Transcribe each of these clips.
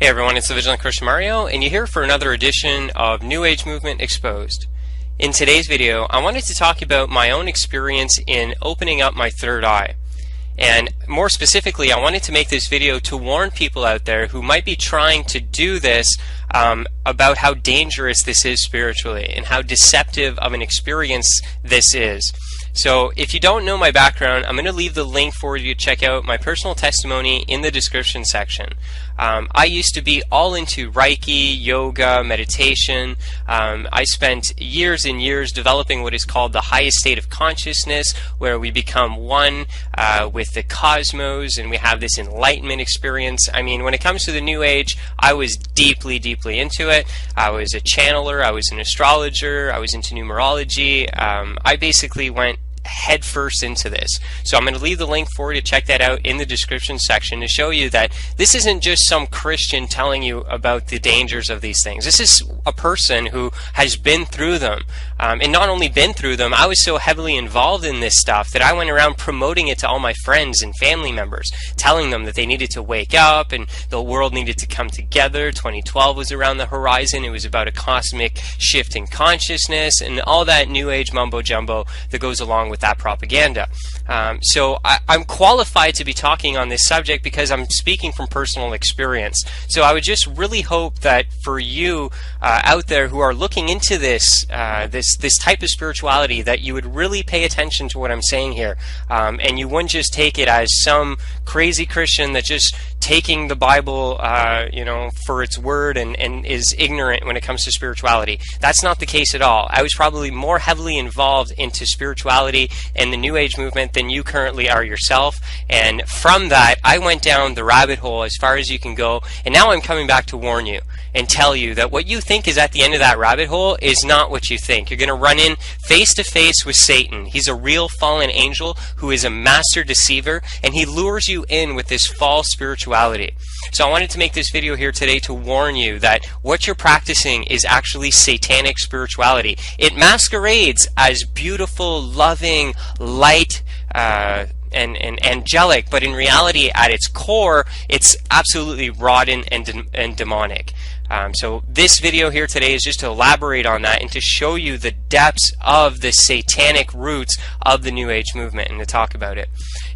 Hey everyone, it's the Vigilant Christian Mario, and you're here for another edition of New Age Movement Exposed. In today's video, I wanted to talk about my own experience in opening up my third eye. And more specifically, I wanted to make this video to warn people out there who might be trying to do this about how dangerous this is spiritually and how deceptive of an experience this is. So if you don't know my background, I'm going to leave the link for you to check out my personal testimony in the description section. I used to be all into Reiki, yoga, meditation. I spent years and years developing what is called the highest state of consciousness, where we become one with the cosmos and we have this enlightenment experience. I mean, when it comes to the New Age, I was deeply, deeply into it. I was a channeler, I was an astrologer, I was into numerology. I basically went head first into this. So I'm going to leave the link for you to check that out in the description section to show you that this isn't just some Christian telling you about the dangers of these things. This is a person who has been through them. And not only been through them, I was so heavily involved in this stuff that I went around promoting it to all my friends and family members, telling them that they needed to wake up and the world needed to come together. 2012 was around the horizon. It was about a cosmic shift in consciousness and all that New Age mumbo-jumbo that goes along with that propaganda. So I'm qualified to be talking on this subject because I'm speaking from personal experience. So I would just really hope that for you out there who are looking into this type of spirituality, that you would really pay attention to what I'm saying here, and you wouldn't just take it as some crazy Christian that just taking the Bible for its word and is ignorant when it comes to spirituality. That's not the case at all. I was probably more heavily involved into spirituality and the New Age movement than you currently are yourself, and from that I went down the rabbit hole as far as you can go, and now I'm coming back to warn you and tell you that what you think is at the end of that rabbit hole is not what you think. You're going to run in face to face with Satan. He's a real fallen angel who is a master deceiver, and he lures you in with this false spirituality. So I wanted to make this video here today to warn you that what you're practicing is actually satanic spirituality. It masquerades as beautiful, loving, light, and angelic, but in reality, at its core, it's absolutely rotten and demonic. So this video here today is just to elaborate on that and to show you the depths of the satanic roots of the New Age movement and to talk about it.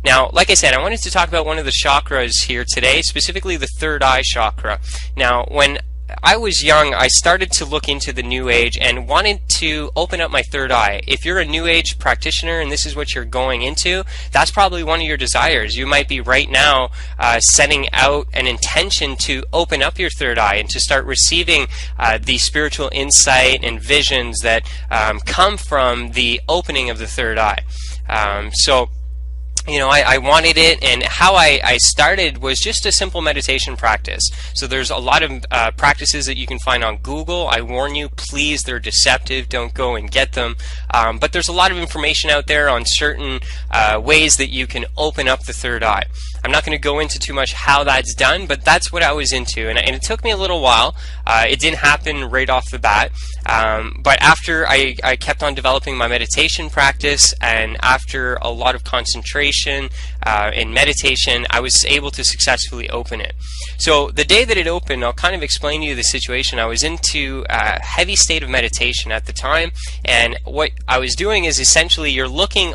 Now, like I said, I wanted to talk about one of the chakras here today, specifically the third eye chakra. Now, when I was young, I started to look into the New Age and wanted to open up my third eye. If you're a New Age practitioner and this is what you're going into, that's probably one of your desires. You might be right now setting out an intention to open up your third eye and to start receiving the spiritual insight and visions that come from the opening of the third eye. I wanted it, and how I started was just a simple meditation practice. So there's a lot of practices that you can find on Google. I warn you, please, they're deceptive. Don't go and get them. But there's a lot of information out there on certain ways that you can open up the third eye. I'm not going to go into too much how that's done, but that's what I was into, and it took me a little while. It didn't happen right off the bat, but after I kept on developing my meditation practice, and after a lot of concentration in meditation, I was able to successfully open it. So the day that it opened, I'll kind of explain to you the situation. I was into a heavy state of meditation at the time, and what I was doing is essentially you're looking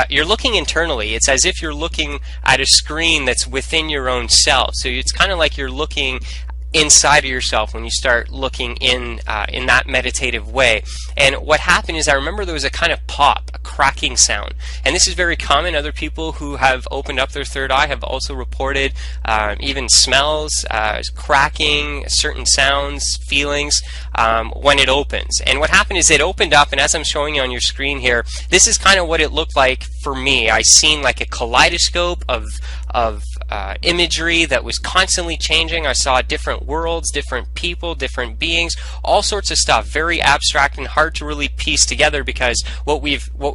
internally. It's as if you're looking at a screen that's within your own self. So it's kind of like you're looking inside of yourself when you start looking in that meditative way. And what happened is I remember there was a kind of pop, a cracking sound. And this is very common. Other people who have opened up their third eye have also reported even smells, cracking, certain sounds, feelings when it opens. And what happened is it opened up, and as I'm showing you on your screen here, this is kind of what it looked like for me. I seen like a kaleidoscope of imagery that was constantly changing. I saw different worlds, different people, different beings, all sorts of stuff, very abstract and hard to really piece together, because what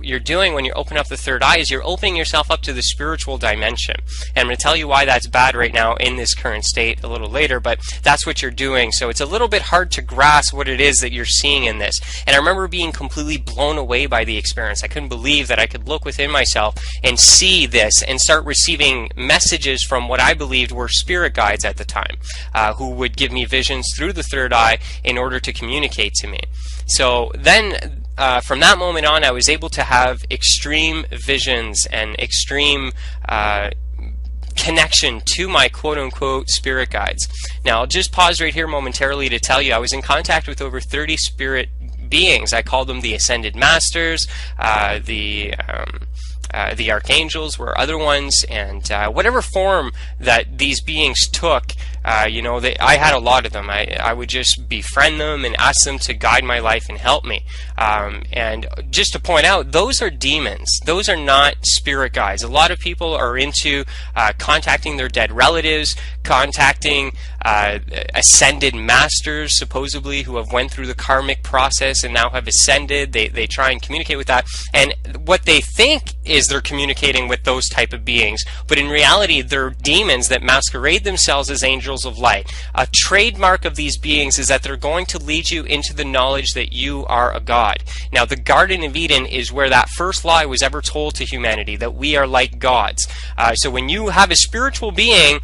you're doing when you open up the third eye is you're opening yourself up to the spiritual dimension. And I'm going to tell you why that's bad right now in this current state a little later, but that's what you're doing. So it's a little bit hard to grasp what it is that you're seeing in this. And I remember being completely blown away by the experience. I couldn't believe that I could look within myself and see this and start receiving messages from what I believed were spirit guides at the time, who would give me visions through the third eye in order to communicate to me. So then from that moment on, I was able to have extreme visions and extreme connection to my quote-unquote spirit guides. Now, I'll just pause right here momentarily to tell you I was in contact with over 30 spirit beings. I call them the Ascended Masters, the archangels were other ones, and whatever form that these beings took, I had a lot of them. I would just befriend them and ask them to guide my life and help me. And just to point out, those are demons. Those are not spirit guides. A lot of people are into contacting their dead relatives, contacting ascended masters, supposedly, who have went through the karmic process and now have ascended. They try and communicate with that. And what they think is they're communicating with those type of beings, but in reality, they're demons that masquerade themselves as angels of light. A trademark of these beings is that they're going to lead you into the knowledge that you are a god. Now, the Garden of Eden is where that first lie was ever told to humanity, that we are like gods. So when you have a spiritual being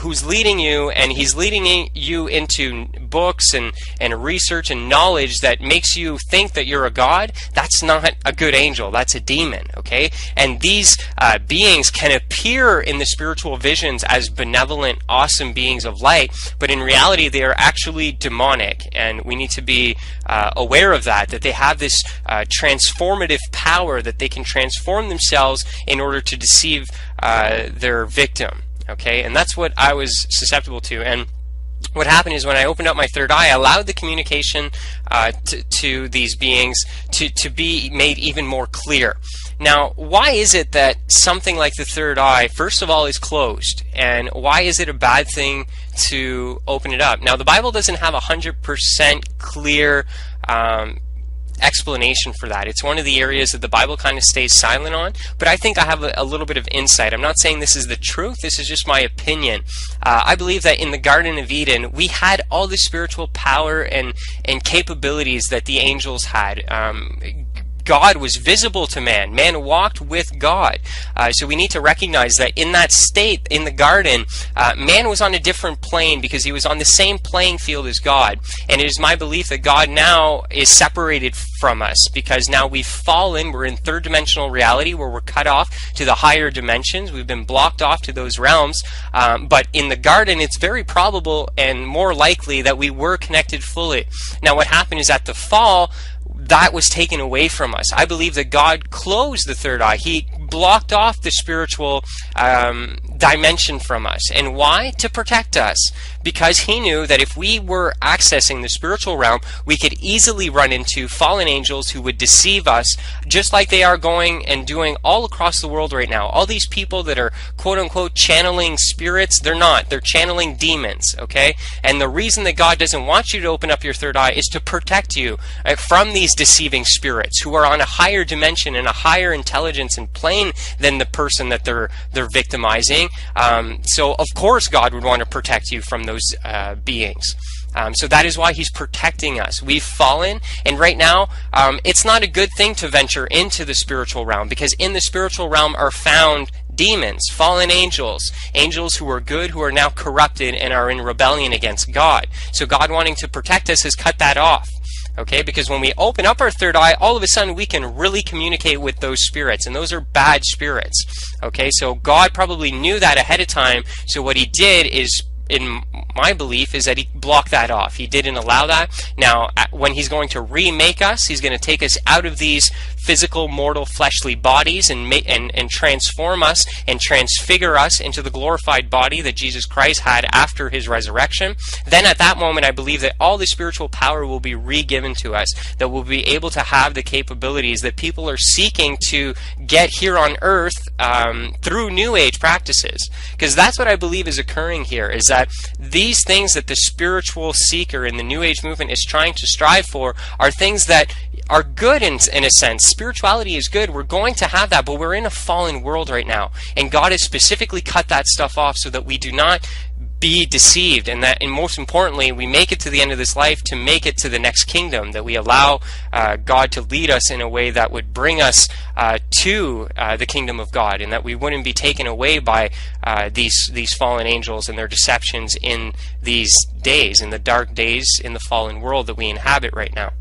who's leading you, and he's leading you into books and research and knowledge that makes you think that you're a god, that's not a good angel. That's a demon, okay? And these beings can appear in the spiritual visions as benevolent, awesome beings of light, but in reality they are actually demonic, and we need to be aware of that they have this transformative power, that they can transform themselves in order to deceive their victim, okay? And that's what I was susceptible to. And what happened is, when I opened up my third eye, I allowed the communication to these beings to be made even more clear. Now, why is it that something like the third eye, first of all, is closed? And why is it a bad thing to open it up? Now, the Bible doesn't have 100% clear explanation for that. It's one of the areas that the Bible kind of stays silent on, but I think I have a little bit of insight. I'm not saying this is the truth, this is just my opinion. I believe that in the Garden of Eden, we had all the spiritual power and capabilities that the angels had. God was visible to man. Man walked with God. So we need to recognize that in that state, in the garden, man was on a different plane because he was on the same playing field as God. And it is my belief that God now is separated from us because now we've fallen. We're in third dimensional reality where we're cut off to the higher dimensions. We've been blocked off to those realms. But in the garden, it's very probable and more likely that we were connected fully. Now, what happened is at the fall, that was taken away from us. I believe that God closed the third eye. He blocked off the spiritual dimension from us. And why? To protect us. Because he knew that if we were accessing the spiritual realm, we could easily run into fallen angels who would deceive us, just like they are going and doing all across the world right now. All these people that are quote-unquote channeling spirits, they're not. They're channeling demons, okay? And the reason that God doesn't want you to open up your third eye is to protect you from these deceiving spirits who are on a higher dimension and a higher intelligence and plane than the person that they're victimizing. So of course God would want to protect you from those beings. So that is why he's protecting us. We've fallen, and right now it's not a good thing to venture into the spiritual realm, because in the spiritual realm are found demons, fallen angels, angels who are good, who are now corrupted and are in rebellion against God. So God, wanting to protect us, has cut that off. Okay, because when we open up our third eye, all of a sudden we can really communicate with those spirits, and those are bad spirits. Okay, so God probably knew that ahead of time, so what he did is, in my belief, is that he blocked that off. He didn't allow that. Now, when he's going to remake us, he's going to take us out of these physical, mortal, fleshly bodies and transform us and transfigure us into the glorified body that Jesus Christ had after his resurrection. Then at that moment, I believe that all the spiritual power will be re-given to us, that we'll be able to have the capabilities that people are seeking to get here on earth through New Age practices. Because that's what I believe is occurring here, is that these things that the spiritual seeker in the New Age movement is trying to strive for are things that are good in a sense. Spirituality is good. We're going to have that, but we're in a fallen world right now. And God has specifically cut that stuff off so that we do not be deceived, and most importantly, we make it to the end of this life to make it to the next kingdom, that we allow God to lead us in a way that would bring us to the kingdom of God, and that we wouldn't be taken away by these fallen angels and their deceptions in these days, in the dark days in the fallen world that we inhabit right now.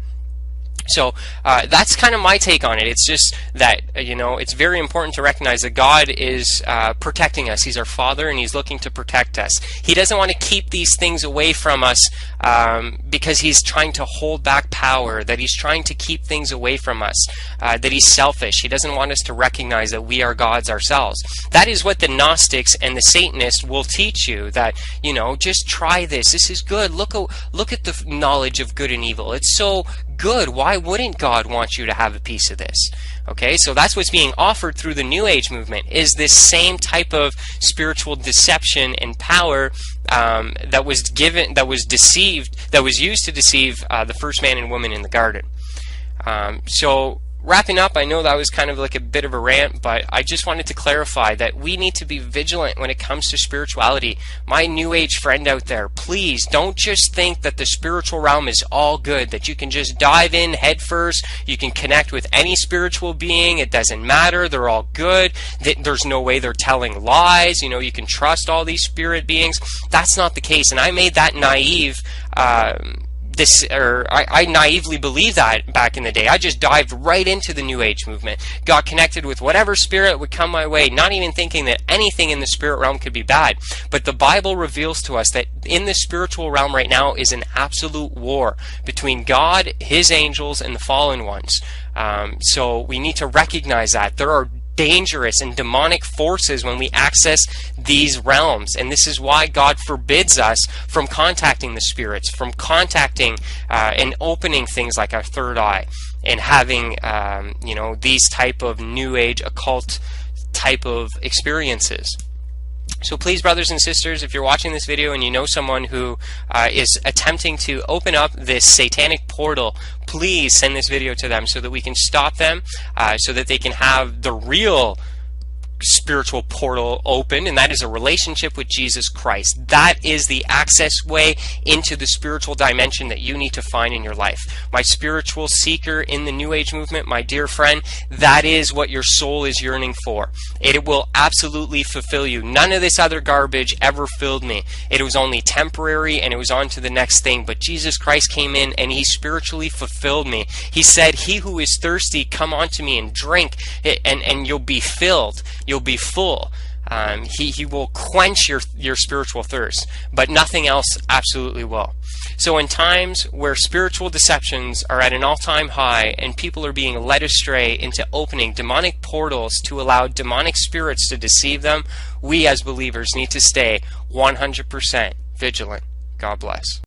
So that's kind of my take on it. It's just that, it's very important to recognize that God is protecting us. He's our Father, and He's looking to protect us. He doesn't want to keep these things away from us because He's trying to hold back power, that He's trying to keep things away from us, that He's selfish. He doesn't want us to recognize that we are gods ourselves. That is what the Gnostics and the Satanists will teach you, that, just try this. This is good. Look at the knowledge of good and evil. It's so good. Why wouldn't God want you to have a piece of this? Okay, so that's what's being offered through the New Age movement, is this same type of spiritual deception and power that was used to deceive the first man and woman in the garden. So wrapping up, I know that was kind of like a bit of a rant, but I just wanted to clarify that we need to be vigilant when it comes to spirituality. My New Age friend out there, please don't just think that the spiritual realm is all good, that you can just dive in head first, you can connect with any spiritual being, it doesn't matter, they're all good, there's no way they're telling lies, you can trust all these spirit beings. That's not the case, and I made that naive I naively believed that back in the day. I just dived right into the New Age movement, got connected with whatever spirit would come my way, not even thinking that anything in the spirit realm could be bad. But the Bible reveals to us that in the spiritual realm right now is an absolute war between God, His angels, and the fallen ones. So we need to recognize that there are dangerous and demonic forces when we access these realms, and this is why God forbids us from contacting the spirits, from contacting and opening things like our third eye, and having these type of New Age occult type of experiences. So please, brothers and sisters, if you're watching this video and you know someone who is attempting to open up this satanic portal, please send this video to them so that we can stop them, so that they can have the real spiritual portal open, and that is a relationship with Jesus Christ. That is the access way into the spiritual dimension that you need to find in your life. My spiritual seeker in the New Age movement, my dear friend, that is what your soul is yearning for. It will absolutely fulfill you. None of this other garbage ever filled me. It was only temporary, and it was on to the next thing. But Jesus Christ came in and He spiritually fulfilled me. He said, "He who is thirsty, come unto me and drink, and you'll be filled. You'll be full." He will quench your spiritual thirst, but nothing else absolutely will. So in times where spiritual deceptions are at an all-time high and people are being led astray into opening demonic portals to allow demonic spirits to deceive them, we as believers need to stay 100% vigilant. God bless.